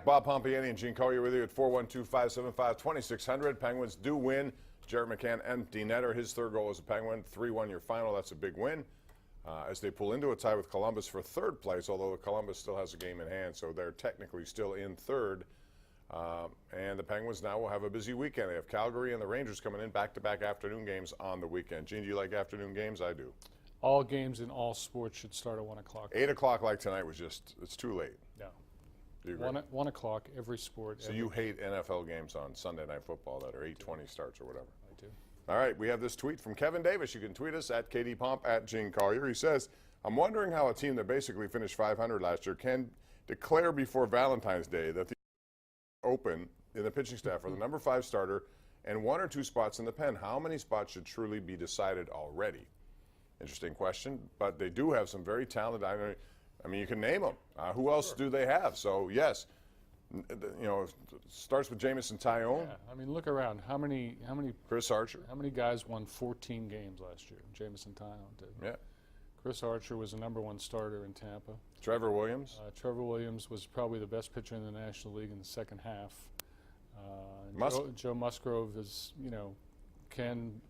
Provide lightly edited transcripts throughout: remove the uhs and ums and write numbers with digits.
Bob Pompeani and Gene Collier with you at 412-575-2600. Penguins do win. Jared McCann empty netter. His third goal as a Penguin. 3-1 your final. That's a big win as they pull into a tie with Columbus for third place, although Columbus still has a game in hand, so they're technically still in third. And the Penguins now will have a busy weekend. They have Calgary and the Rangers coming in back-to-back afternoon games on the weekend. Gene, do you like afternoon games? I do. All games in all sports should start at 1 o'clock. 8 o'clock like tonight was just, it's too late. No. Do you agree? 1 o'clock, every sport. So you hate NFL games on Sunday Night Football that are 8:20 starts or whatever? I do. All right, we have this tweet from Kevin Davis. You can tweet us at KDPomp, at Gene Collier. He says, I'm wondering how a team that basically finished 500 last year can declare before Valentine's Day that the open in the pitching staff for the number 5 starter and 1 or 2 spots in the pen. How many spots should truly be decided already? Interesting question, but they do have some very talented. I mean, you can name them. Who else do they have? So yes, you know, it starts with Jamison Tyone. Yeah, I mean, look around. How many? Chris Archer. How many guys won 14 games last year? Jamison Tyone did. Yeah. Chris Archer was the #1 starter in Tampa. Trevor Williams. Trevor Williams was probably the best pitcher in the National League in the second half. Joe Musgrove is, you know, can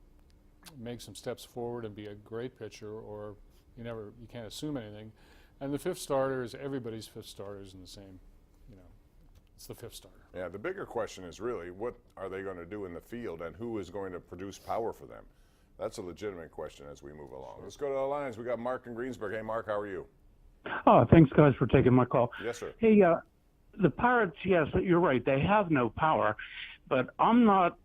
make some steps forward and be a great pitcher, or you can't assume anything. And the 5th starter is everybody's 5th starter is in the same, you know, it's the 5th starter. Yeah, the bigger question is really what are they going to do in the field and who is going to produce power for them? That's a legitimate question as we move along. Sure. Let's go to the lines. We got Mark in Greensburg. Hey, Mark, how are you? Oh, thanks, guys, for taking my call. Yes, sir. Hey, the Pirates, yes, you're right. They have no power, but I'm not,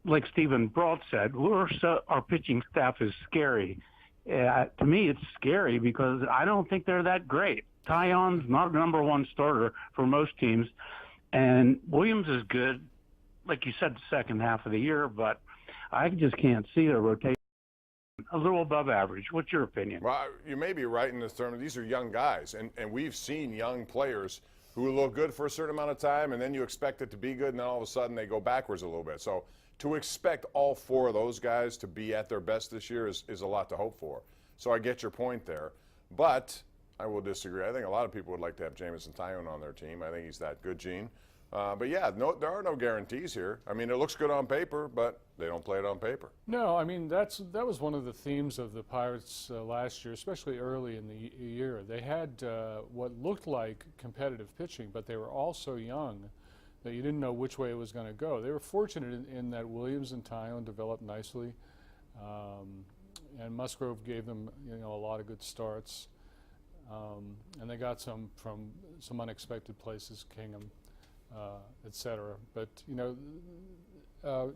like Stephen Broad said, our pitching staff is scary. To me, it's scary because I don't think they're that great. Tyone's not #1 starter for most teams, and Williams is good, like you said, the second half of the year, but I just can't see the rotation a little above average. What's your opinion? Well, you may be right in this term. These are young guys, and we've seen young players who look good for a certain amount of time, and then you expect it to be good, and then all of a sudden they go backwards a little bit. So to expect all 4 of those guys to be at their best this year is a lot to hope for. So I get your point there, but I will disagree. I think a lot of people would like to have Jamison Tyone on their team. I think he's that good, Gene. But yeah, there are no guarantees here. I mean, it looks good on paper, but they don't play it on paper. No, I mean, that was one of the themes of the Pirates last year, especially early in the year. They had what looked like competitive pitching, but they were all so young that you didn't know which way it was going to go. They were fortunate in that Williams and Tyone developed nicely, and Musgrove gave them, you know, a lot of good starts, and they got some from some unexpected places, Kingham, etc. But you know,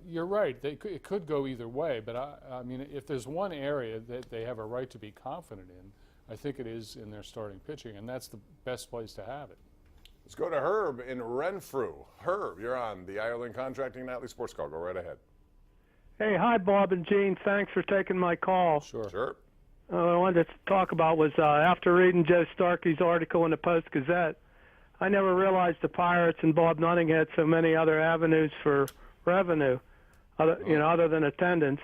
you're right. It could go either way. But I mean, if there's one area that they have a right to be confident in, I think it is in their starting pitching, and that's the best place to have it. Let's go to Herb in Renfrew. Herb, you're on the Ireland Contracting Nightly Sports Call. Go right ahead. Hey, hi, Bob and Gene. Thanks for taking my call. Sure. Sure. What I wanted to talk about was after reading Joe Starkey's article in the Post-Gazette, I never realized the Pirates and Bob Nutting had so many other avenues for revenue, other than attendance.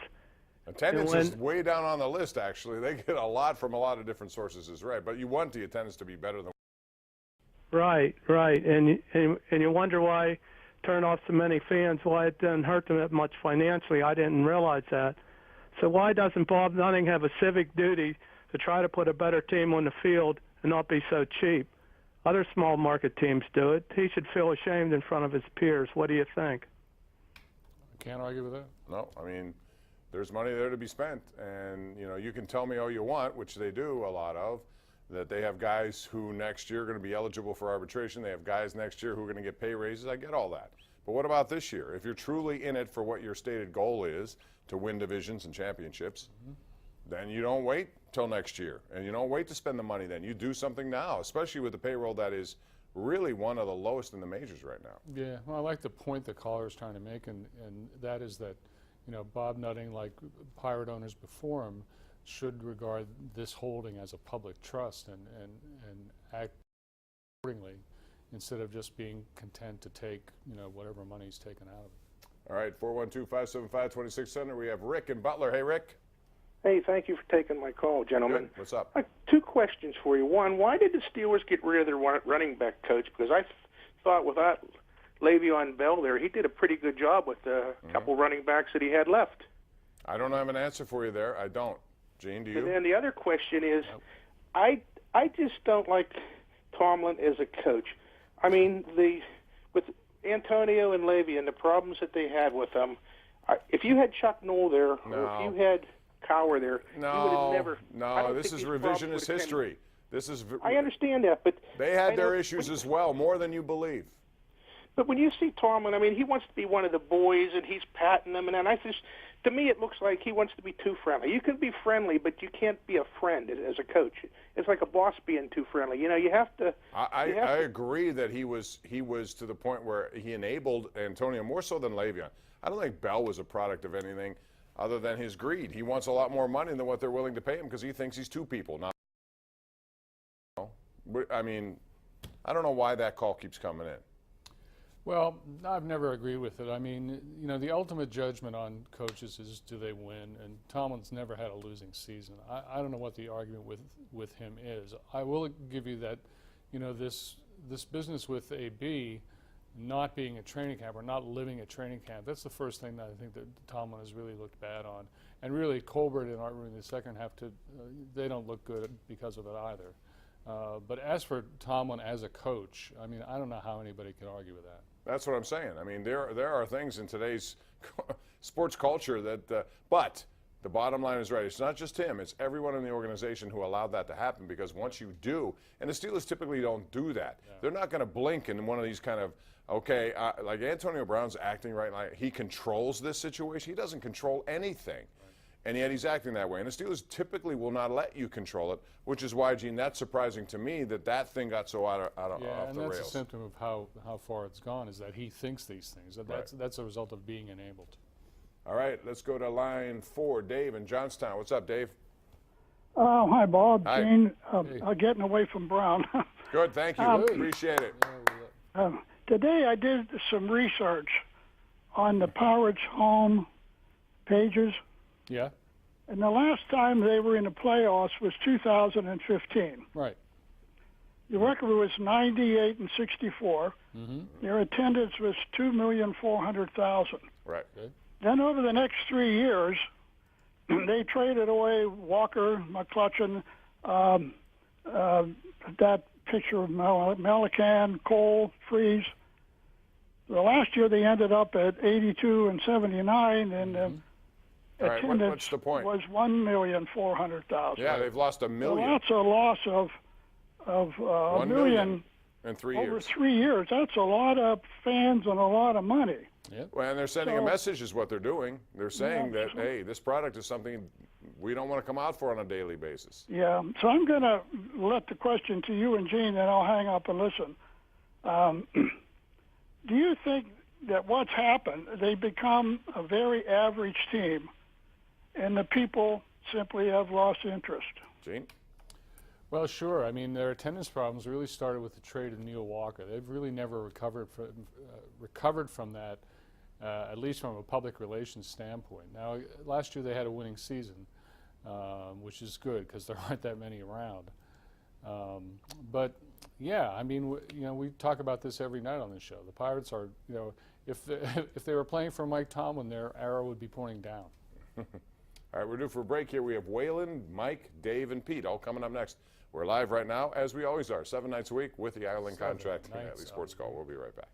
Attendance is way down on the list, actually. They get a lot from a lot of different sources, is right. But you want the attendance to be better than. Right. And you wonder why turn off so many fans, why it doesn't hurt them that much financially. I didn't realize that. So why doesn't Bob Nutting have a civic duty to try to put a better team on the field and not be so cheap? Other small market teams do it. He should feel ashamed in front of his peers. What do you think? I can't argue with that. No, I mean, there's money there to be spent. And, you know, you can tell me all you want, which they do a lot of, that they have guys who next year are going to be eligible for arbitration. They have guys next year who are going to get pay raises. I get all that. But what about this year? If you're truly in it for what your stated goal is, to win divisions and championships, then you don't wait till next year. And you don't wait to spend the money then. You do something now, especially with the payroll that is really one of the lowest in the majors right now. Yeah, well, I like the point the caller is trying to make, and that is that, you know, Bob Nutting, like Pirate owners before him, should regard this holding as a public trust and act accordingly, instead of just being content to take, you know, whatever money's taken out of it. All right, 412-575-2600. We have Rick in Butler. Hey, Rick. Hey, thank you for taking my call, gentlemen. Good. What's up? 2 questions for you. One, why did the Steelers get rid of their running back coach? Because thought without Le'Veon Bell there, he did a pretty good job with the couple running backs that he had left. I don't have an answer for you there. I don't. Gene, do you? And then the other question is, I just don't like Tomlin as a coach. I mean, with Antonio and Le'Veon, the problems that they had with them. If you had Chuck Noll there, or if you had Cowher there, you would have never. No, this is revisionist history. I understand that, but they had their issues as well, more than you believe. But when you see Tomlin, I mean, he wants to be one of the boys, and he's patting them, and to me, it looks like he wants to be too friendly. You can be friendly, but you can't be a friend as a coach. It's like a boss being too friendly. You know, you have to. I agree that he was to the point where he enabled Antonio more so than Le'Veon. I don't think Bell was a product of anything other than his greed. He wants a lot more money than what they're willing to pay him because he thinks he's two people. Not. I mean, I don't know why that call keeps coming in. Well, I've never agreed with it. I mean, you know, the ultimate judgment on coaches is do they win, and Tomlin's never had a losing season. I don't know what the argument with him is. I will give you that, you know, this business with AB not being a training camp or not living a training camp, that's the first thing that I think that Tomlin has really looked bad on. And really, Colbert and Art in the second half, they don't look good because of it either. But as for Tomlin as a coach, I mean, I don't know how anybody can argue with that. That's what I'm saying. I mean, there are things in today's sports culture that, but the bottom line is right. It's not just him. It's everyone in the organization who allowed that to happen, because once you do, and the Steelers typically don't do that. Yeah. They're not going to blink in one of these kind of, okay, like Antonio Brown's acting right now. He controls this situation. He doesn't control anything. And yet he's acting that way. And the Steelers typically will not let you control it, which is why, Gene, that's surprising to me that thing got so off the rails. Yeah, and that's a symptom of how far it's gone, is that he thinks these things. That's a result of being enabled. All right, let's go to line 4, Dave in Johnstown. What's up, Dave? Hi, Bob. Hi. Gene, getting away from Brown. Good, thank you. Appreciate it. Today I did some research on the Pirates' home pages. Yeah. And the last time they were in the playoffs was 2015. Right. The record was 98-64. Mm-hmm. Their attendance was 2,400,000. Right. Good. Then over the next 3 years, they traded away Walker, McClutchin, that picture of Melican, Cole, Freeze. The last year they ended up at 82-79, and all right, attendance what's the point? was 1,400,000. Yeah, they've lost $1 million. So that's a loss of $1 million in 3 over years. 3 years. That's a lot of fans and a lot of money. Yep. Well, and they're sending a message is what they're doing. They're saying that, hey, this product is something we don't want to come out for on a daily basis. Yeah, so I'm going to let the question to you and Gene, and I'll hang up and listen. Do you think that what's happened, they become a very average team, and the people simply have lost interest? Gene? Well, sure. I mean, their attendance problems really started with the trade of Neil Walker. They've really never recovered from that, at least from a public relations standpoint. Now, last year they had a winning season, which is good because there aren't that many around. But yeah, I mean, we talk about this every night on this show. The Pirates are, if they were playing for Mike Tomlin, their arrow would be pointing down. All right, we're due for a break here. We have Waylon, Mike, Dave, and Pete all coming up next. We're live right now, as we always are, 7 nights a week with the Island Contract Nightly Sports Call. We'll be right back.